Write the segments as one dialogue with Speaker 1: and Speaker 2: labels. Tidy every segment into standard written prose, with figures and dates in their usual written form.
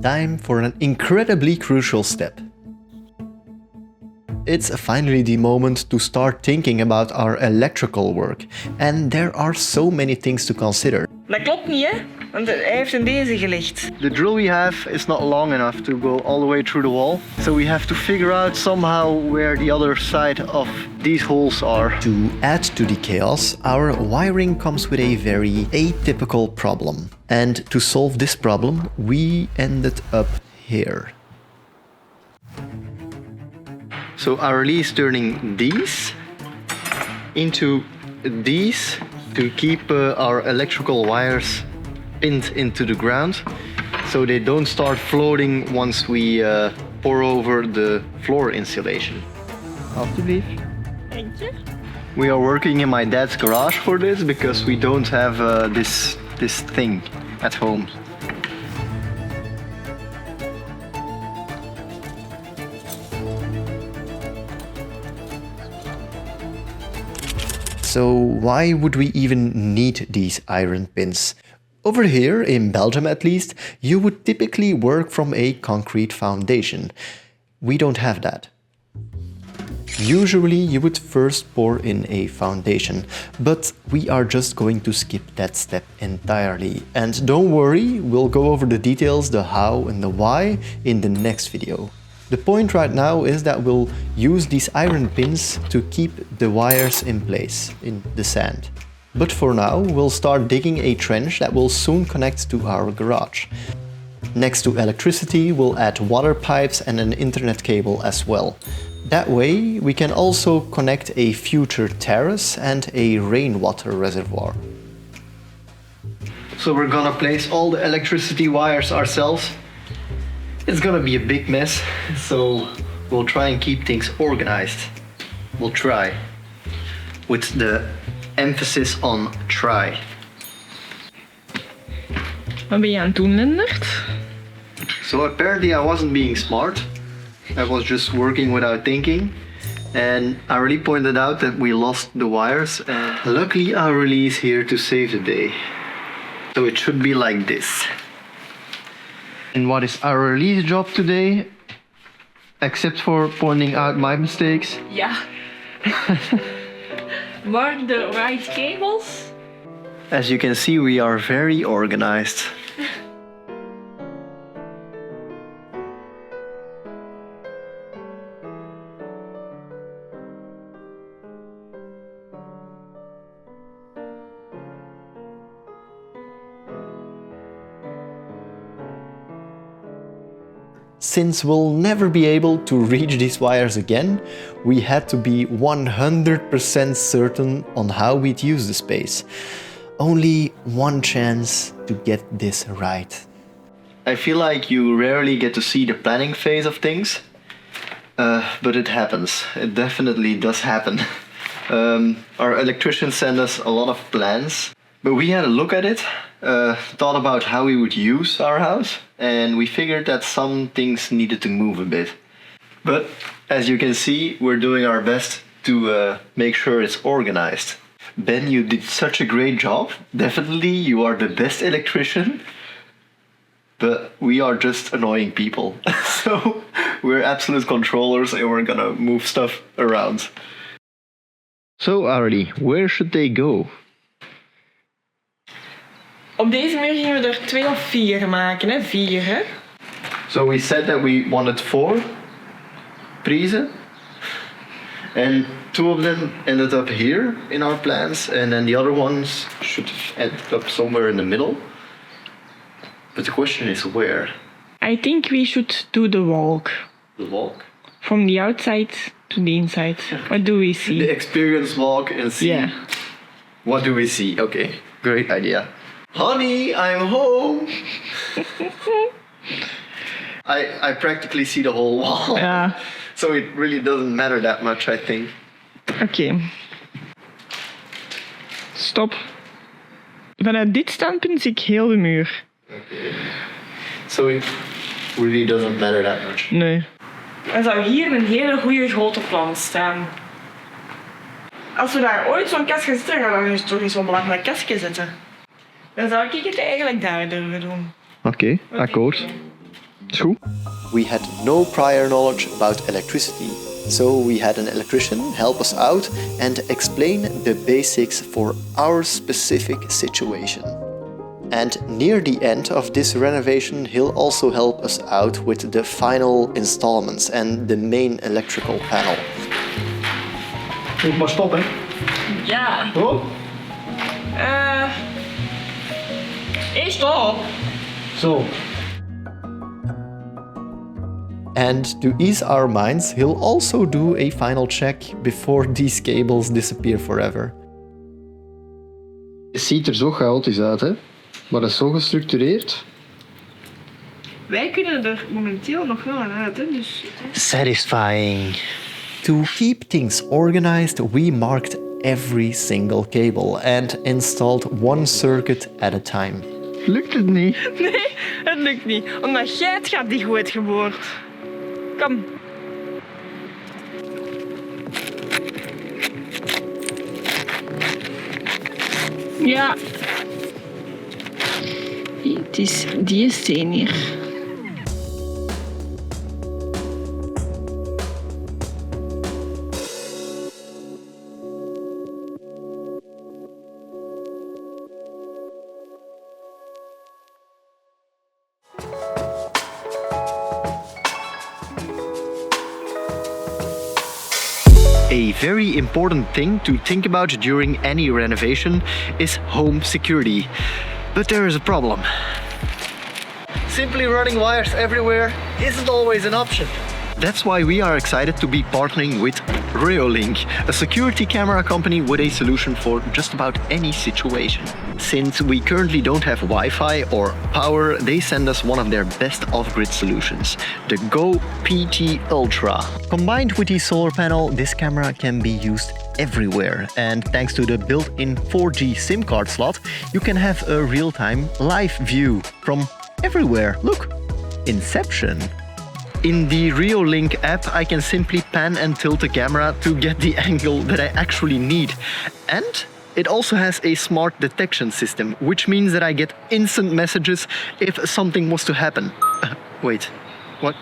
Speaker 1: Time for an incredibly crucial step. It's finally the moment to start thinking about our electrical work, and there are so many things to consider.
Speaker 2: Dat klopt niet, hè? Want hij heeft in deze gelegd.
Speaker 3: The drill we have is not long enough to go all the way through the wall, so we have to figure out somehow where the other side of these holes are.
Speaker 1: To add to the chaos, our wiring comes with a very atypical problem. And to solve this problem, we ended up here.
Speaker 3: So Aurélie is turning these into these to keep our electrical wires pinned into the ground so they don't start floating once we pour over the floor insulation. Alsjeblieft.
Speaker 2: Thank you.
Speaker 3: We are working in my dad's garage for this because we don't have this thing at home.
Speaker 1: So why would we even need these iron pins? Over here, in Belgium at least, you would typically work from a concrete foundation. We don't have that. Usually you would first pour in a foundation, but we are just going to skip that step entirely. And don't worry, we'll go over the details, the how and the why in the next video. The point right now is that we'll use these iron pins to keep the wires in place in the sand. But for now, we'll start digging a trench that will soon connect to our garage. Next to electricity, we'll add water pipes and an internet cable as well. That way, we can also connect a future terrace and a rainwater reservoir.
Speaker 3: So we're gonna place all the electricity wires ourselves. It's gonna be a big mess, so we'll try and keep things organized. We'll try, with the emphasis on try.
Speaker 2: Wat ben je aan het doen, Lenderd?
Speaker 3: So apparently I wasn't being smart. I was just working without thinking. And Aurélie pointed out that we lost the wires. And luckily Aurélie is here to save the day. So it should be like this. And what is Aurélie's job today? Except for pointing out my mistakes?
Speaker 2: Ja. Mark the right cables.
Speaker 3: As you can see, we are very organized.
Speaker 1: Since we'll never be able to reach these wires again, we had to be 100% certain on how we'd use the space. Only one chance to get this right.
Speaker 3: I feel like you rarely get to see the planning phase of things, but it happens. It definitely does happen. Our electrician sent us a lot of plans, but we had a look at it, thought about how we would use our house, and we figured that some things needed to move a bit. But as you can see, we're doing our best to make sure it's organized. Ben, you did such a great job. Definitely, you are the best electrician. But we are just annoying people. So we're absolute controllers and we're gonna move stuff around. So Aurélie, where should they go?
Speaker 2: Op deze muur gingen we er 2 of 4 maken, hè? 4, hè?
Speaker 3: So we said that we wanted 4 priezen. And 2 of them ended up here in our plans, and then the other ones should end up somewhere in the middle. But the question is where?
Speaker 2: I think we should do the walk.
Speaker 3: The walk.
Speaker 2: From the outside to the inside. What do we see?
Speaker 3: The experience walk and see.
Speaker 2: Yeah.
Speaker 3: What do we see? Okay, great idea. Honey, I'm home! I practically see the whole wall.
Speaker 2: Ja.
Speaker 3: So it really doesn't matter that much, I think.
Speaker 2: Oké. Stop. Vanuit dit standpunt zie ik heel de muur.
Speaker 3: Okay. So it really doesn't matter that much.
Speaker 2: Nee. Er zou hier een hele goede grote plant staan. Als we daar ooit zo'n kastje zetten, gaan we toch eens zo'n belangrijk kastje zetten. Dan zou ik het eigenlijk daar durven doen.
Speaker 3: Oké, akkoord. True.
Speaker 1: We had no prior knowledge about electricity, so we had an electrician help us out and explain the basics for our specific situation. And near the end of this renovation, he'll also help us out with the final installments and the main electrical panel.
Speaker 3: Moet maar stoppen.
Speaker 2: Ja.
Speaker 3: Oh.
Speaker 2: Stop.
Speaker 3: Zo.
Speaker 1: And to ease our minds, he'll also do a final check before these cables disappear forever.
Speaker 3: Het ziet er zo chaotisch uit, hè? Maar dat is zo gestructureerd.
Speaker 2: Wij kunnen er momenteel nog wel aan uit, hè? Dus...
Speaker 3: Satisfying.
Speaker 1: To keep things organized, we marked every single cable and installed one circuit at a time.
Speaker 3: Lukt het niet?
Speaker 2: Nee, het lukt niet. Omdat jij het gaat dicht geboord. Kom. Ja. Het is die steen hier.
Speaker 3: A very important thing to think about during any renovation is home security. But there is a problem. Simply running wires everywhere isn't always an option. That's why we are excited to be partnering with Reolink, a security camera company with a solution for just about any situation. Since we currently don't have Wi-Fi or power, they send us one of their best off-grid solutions, the Go PT Ultra. Combined with the solar panel, this camera can be used everywhere, and thanks to the built-in 4G SIM card slot, you can have a real-time live view from everywhere. Look, Inception. In the Reolink app, I can simply pan and tilt the camera to get the angle that I actually need. And it also has a smart detection system, which means that I get instant messages if something was to happen. Wait, what?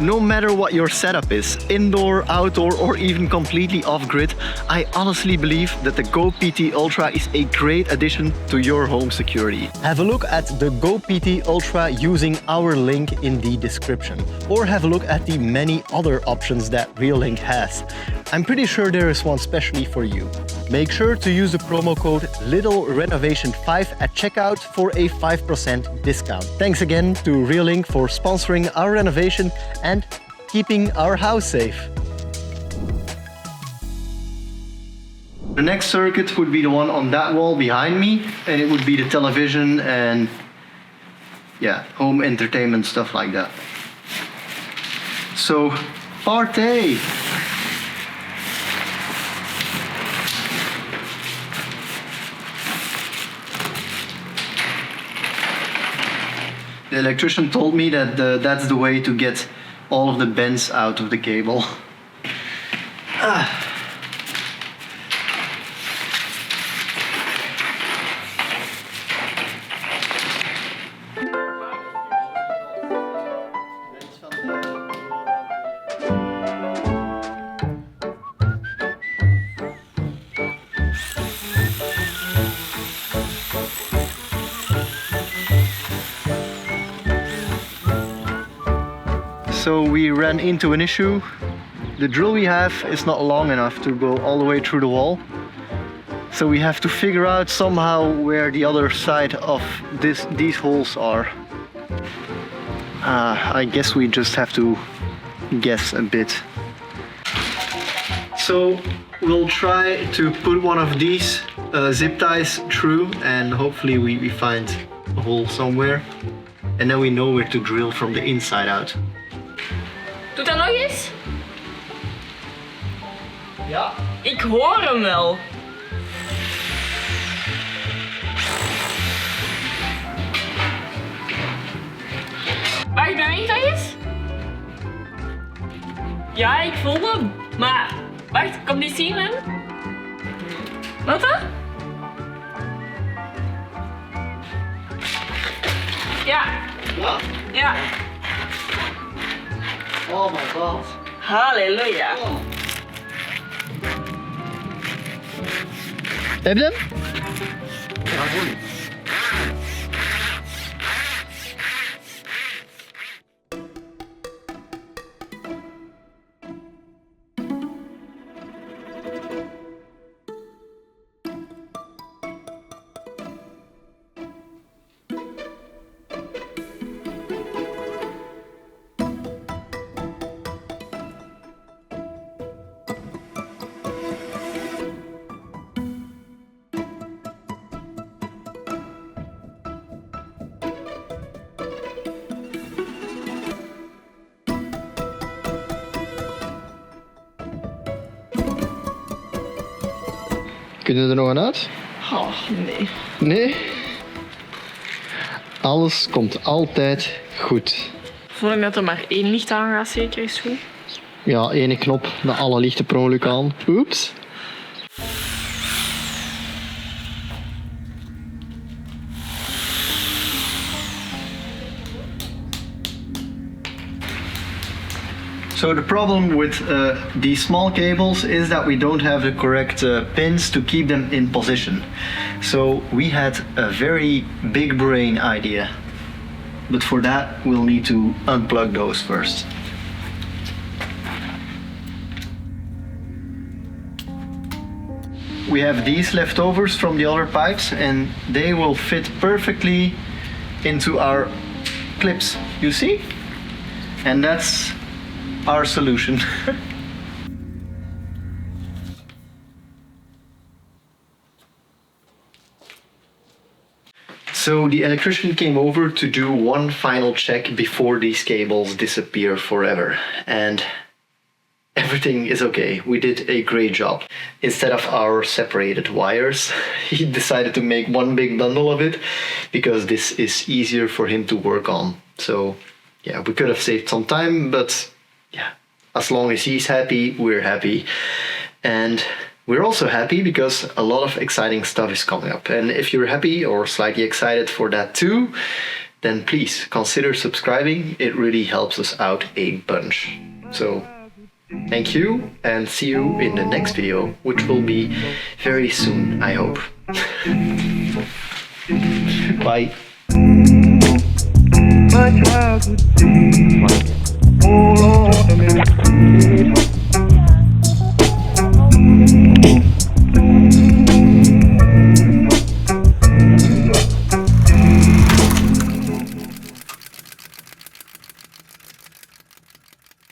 Speaker 3: No matter what your setup is, indoor, outdoor, or even completely off-grid, I honestly believe that the Go PT Ultra is a great addition to your home security. Have a look at the Go PT Ultra using our link in the description, or have a look at the many other options that Reolink has. I'm pretty sure there is one specially for you. Make sure to use the promo code LittleRenovation5 at checkout for a 5% discount. Thanks again to Reolink for sponsoring our renovation and keeping our house safe. The next circuit would be the one on that wall behind me, and it would be the television and yeah, home entertainment, stuff like that. So, partay! The electrician told me that that's the way to get all of the bends out of the cable. So we ran into an issue. The drill we have is not long enough to go all the way through the wall. So we have to figure out somehow where the other side of these holes are. I guess we just have to guess a bit. So we'll try to put one of these zip ties through, and hopefully we find a hole somewhere. And then we know where to drill from the inside out.
Speaker 2: Doe dat nog eens.
Speaker 3: Ja.
Speaker 2: Ik hoor hem wel. Wacht, beweegt dat eens? Ja, ik voel hem. Maar, wacht, kom die zien dan? Wat dan? Ja.
Speaker 3: Ja?
Speaker 2: Ja.
Speaker 3: Oh my god.
Speaker 2: Halleluja.
Speaker 3: Oh. Heb je hem? Ja, mooi. Kunnen we er nog aan uit?
Speaker 2: Oh, nee.
Speaker 3: Nee? Alles komt altijd goed.
Speaker 2: Zolang dat er maar 1 licht aan gaat, zeker is goed.
Speaker 3: Ja, ene knop dat alle lichten per ongeluk aan. Oeps. So the problem with these small cables is that we don't have the correct pins to keep them in position. So we had a very big brain idea. But for that we'll need to unplug those first. We have these leftovers from the other pipes and they will fit perfectly into our clips, you see? And that's our solution. So the electrician came over to do one final check before these cables disappear forever. And everything is okay. We did a great job. Instead of our separated wires, he decided to make one big bundle of it because this is easier for him to work on. So yeah, we could have saved some time, but yeah, as long as he's happy, we're happy. And we're also happy because a lot of exciting stuff is coming up. And if you're happy or slightly excited for that too, then please consider subscribing. It really helps us out a bunch. So thank you and see you in the next video, which will be very soon, I hope. Bye. My childhood days, oh Lord,